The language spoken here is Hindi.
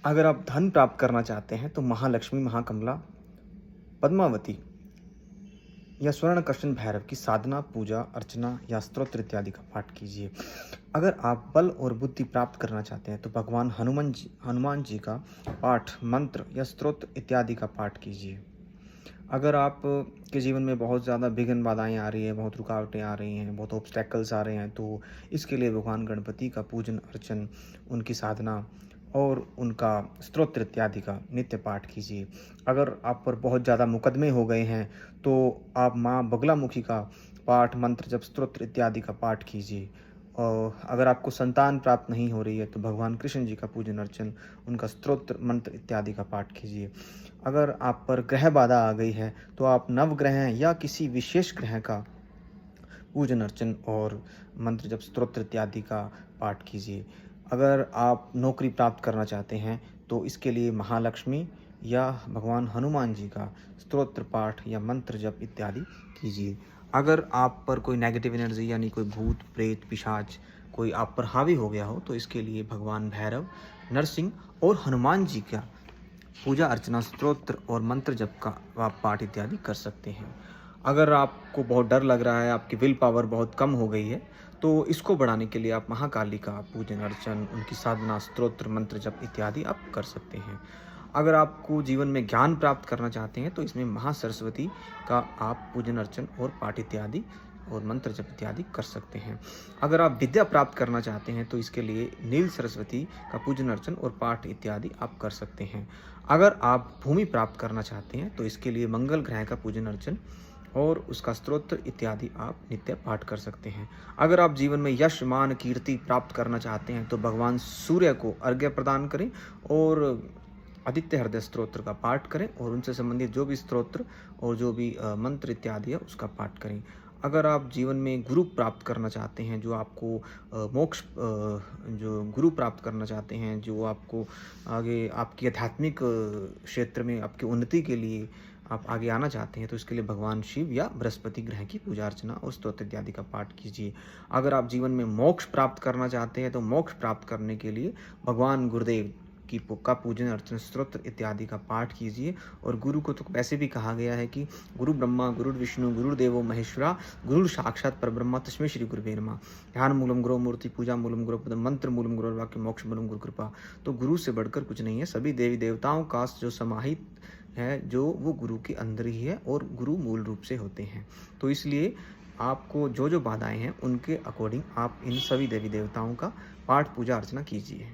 अगर आप धन प्राप्त करना चाहते हैं तो महालक्ष्मी, महाकमला, पद्मावती या स्वर्ण कृष्ण भैरव की साधना, पूजा, अर्चना या स्तोत्र इत्यादि का पाठ कीजिए। अगर आप बल और बुद्धि प्राप्त करना चाहते हैं तो भगवान हनुमान जी का पाठ, मंत्र या स्तोत्र इत्यादि का पाठ कीजिए। अगर आप के जीवन में बहुत ज़्यादा विघ्न बाधाएँ आ रही हैं, बहुत रुकावटें आ रही हैं, बहुत ऑब्स्टेकल्स आ रहे हैं, तो इसके लिए भगवान गणपति का पूजन अर्चन, उनकी साधना और उनका स्तोत्र इत्यादि का नित्य पाठ कीजिए। अगर आप पर बहुत ज़्यादा मुकदमे हो गए हैं, तो आप माँ बगलामुखी का पाठ, मंत्र, जप, स्तोत्र इत्यादि का पाठ कीजिए। और अगर आपको संतान प्राप्त नहीं हो रही है, तो भगवान कृष्ण जी का पूजन अर्चन, उनका स्तोत्र, मंत्र इत्यादि का पाठ कीजिए। अगर आप पर ग्रह बाधा आ गई है, तो आप नवग्रह या किसी विशेष ग्रह का पूजन अर्चन और मंत्र जप, स्तोत्र इत्यादि का पाठ कीजिए। अगर आप नौकरी प्राप्त करना चाहते हैं, तो इसके लिए महालक्ष्मी या भगवान हनुमान जी का स्तोत्र पाठ या मंत्र जप इत्यादि कीजिए। अगर आप पर कोई नेगेटिव एनर्जी यानी कोई भूत, प्रेत, पिशाच कोई आप पर हावी हो गया हो, तो इसके लिए भगवान भैरव, नरसिंह और हनुमान जी का पूजा अर्चना, स्तोत्र और मंत्र जप का आप पाठ इत्यादि कर सकते हैं। अगर आपको बहुत डर लग रहा है, आपकी विल पावर बहुत कम हो गई है, तो इसको बढ़ाने के लिए आप महाकाली का पूजन अर्चन, उनकी साधना, स्तोत्र, मंत्र जप इत्यादि आप कर सकते हैं। अगर आपको जीवन में ज्ञान प्राप्त करना चाहते हैं, तो इसमें महासरस्वती का आप पूजन अर्चन और पाठ इत्यादि और मंत्र जप इत्यादि कर सकते हैं। अगर आप विद्या प्राप्त करना चाहते हैं, तो इसके लिए नील सरस्वती का पूजन अर्चन और पाठ इत्यादि आप कर सकते हैं। अगर आप भूमि प्राप्त करना चाहते हैं, तो इसके लिए मंगल ग्रह का पूजन अर्चन और उसका स्तोत्र इत्यादि आप नित्य पाठ कर सकते हैं। अगर आप जीवन में यश, मान, कीर्ति प्राप्त करना चाहते हैं, तो भगवान सूर्य को अर्घ्य प्रदान करें और आदित्य हृदय स्तोत्र का पाठ करें और उनसे संबंधित जो भी स्तोत्र और जो भी मंत्र इत्यादि है उसका पाठ करें। अगर आप जीवन में गुरु प्राप्त करना चाहते हैं, जो आपको मोक्ष जो गुरु प्राप्त करना चाहते हैं, जो आपको आगे आपकी आध्यात्मिक क्षेत्र में आपकी उन्नति के लिए आप आगे आना चाहते हैं, तो इसके लिए भगवान शिव या बृहस्पति ग्रह की पूजा अर्चना और स्तोत्र इत्यादि का पाठ कीजिए। अगर आप जीवन में मोक्ष प्राप्त करना चाहते हैं, तो मोक्ष प्राप्त करने के लिए भगवान गुरुदेव का पूजन अर्चन, स्तोत्र इत्यादि का पाठ कीजिए। और गुरु को तो वैसे भी कहा गया है कि गुरु ब्रह्मा, गुरु विष्णु, गुरुदेवो महेश्वरा, गुरु साक्षात परब्रह्म तस्मै श्री गुरुवे नमः। ध्यान मूलम गुरु मूर्ति, पूजा मूलम गुरु पदम, मंत्र मूलम गुरु वाक्य, मोक्ष मूलम गुरु कृपा। तो गुरु से बढ़कर कुछ नहीं है। सभी देवी देवताओं का जो समाहित है, जो वो गुरु के अंदर ही है और गुरु मूल रूप से होते हैं। तो इसलिए आपको जो जो बाधाएं हैं, उनके अकॉर्डिंग आप इन सभी देवी देवताओं का पाठ, पूजा अर्चना कीजिए।